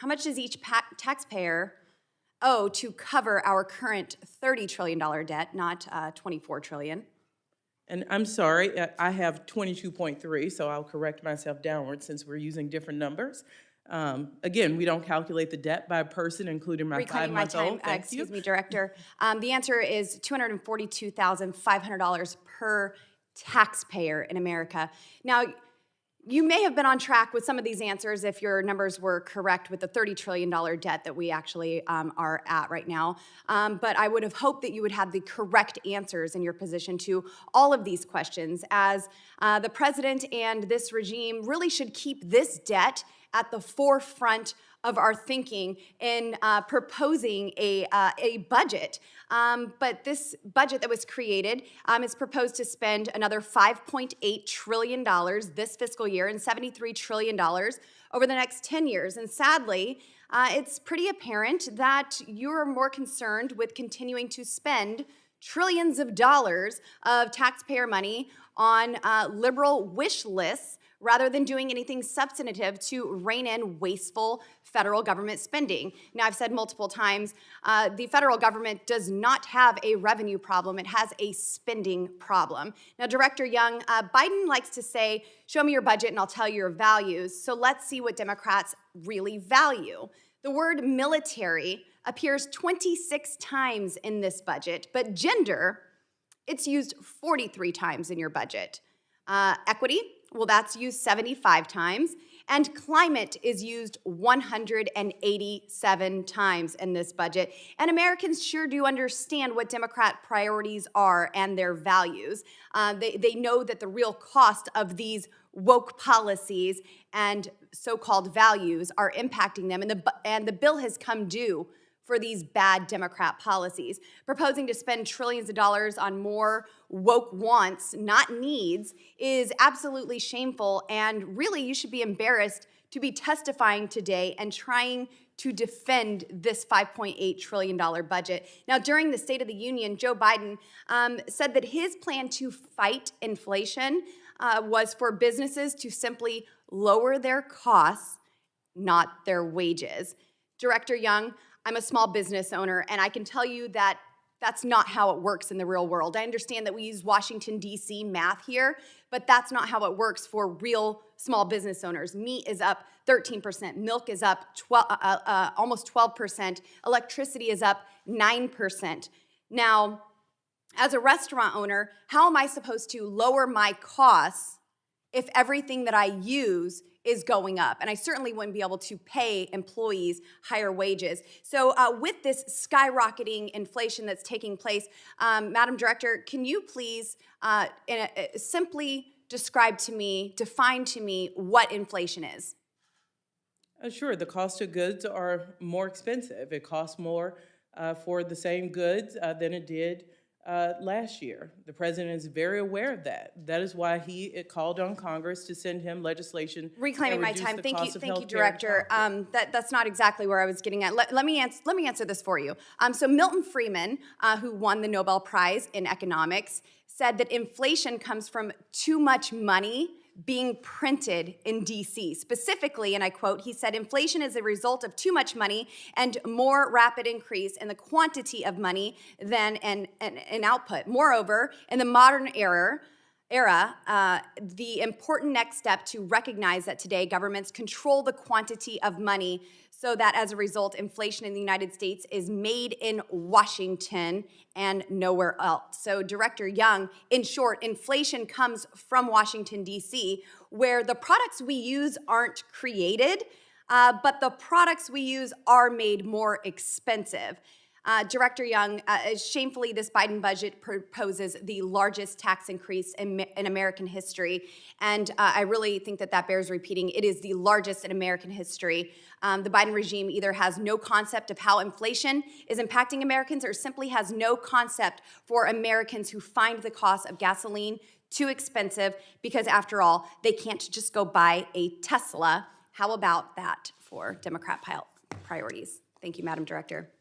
how much does each taxpayer owe to cover our current $30 trillion debt, not $24 trillion? And I'm sorry, I have 22.3, so I'll correct myself downward since we're using different numbers. Again, we don't calculate the debt by person, including my Reclaiming my 5-month-old. time, excuse me, Director. The answer is $242,500 per taxpayer in America. Now, you may have been on track with some of these answers if your numbers were correct with the $30 trillion debt that we actually are at right now. But I would have hoped that you would have the correct answers in your position to all of these questions, as the president and this regime really should keep this debt at the forefront of our thinking in proposing a budget. But this budget that was created is proposed to spend another $5.8 trillion this fiscal year and $73 trillion over the next 10 years. And sadly, it's pretty apparent that you're more concerned with continuing to spend trillions of dollars of taxpayer money on liberal wish lists rather than doing anything substantive to rein in wasteful federal government spending. Now, I've said multiple times, the federal government does not have a revenue problem, it has a spending problem. Now, Director Young, Biden likes to say, show me your budget and I'll tell you your values, so let's see what Democrats really value. The word military appears 26 times in this budget, but gender, it's used 43 times in your budget. Equity, well, that's used 75 times. And climate is used 187 times in this budget. And Americans sure do understand what Democrat priorities are and their values. They know that the real cost of these woke policies and so-called values are impacting them, and the bill has come due for these bad Democrat policies. Proposing to spend trillions of dollars on more woke wants, not needs, is absolutely shameful, and really you should be embarrassed to be testifying today and trying to defend this $5.8 trillion budget. Now, during the State of the Union, Joe Biden said that his plan to fight inflation was for businesses to simply lower their costs, not their wages. Director Young, I'm a small business owner, and I can tell you that that's not how it works in the real world. I understand that we use Washington, D.C. math here, but that's not how it works for real small business owners. Meat is up 13%, milk is up almost 12%, electricity is up 9%. Now, as a restaurant owner, how am I supposed to lower my costs if everything that I use is going up? And I certainly wouldn't be able to pay employees higher wages. So with this skyrocketing inflation that's taking place, Madam Director, can you please simply define to me what inflation is? Sure, the cost of goods are more expensive. It costs more for the same goods than it did last year. The president is very aware of that. That is why he called on Congress to send him legislation. Reclaiming my time. Thank you, Director. That's not exactly where I was getting at. Let me answer this for you. So Milton Friedman, who won the Nobel Prize in economics, said that inflation comes from too much money being printed in D.C. Specifically, and I quote, he said, inflation is a result of too much money and more rapid increase in the quantity of money than an output. Moreover, in the modern era, the important next step to recognize that today governments control the quantity of money so that as a result, inflation in the United States is made in Washington and nowhere else. So Director Young, in short, inflation comes from Washington, D.C., where the products we use aren't created, but the products we use are made more expensive. Director Young, shamefully, this Biden budget proposes the largest tax increase in American history, and I really think that bears repeating. It is the largest in American history. The Biden regime either has no concept of how inflation is impacting Americans or simply has no concept for Americans who find the cost of gasoline too expensive because, after all, they can't just go buy a Tesla. How about that for Democrat priorities? Thank you, Madam Director.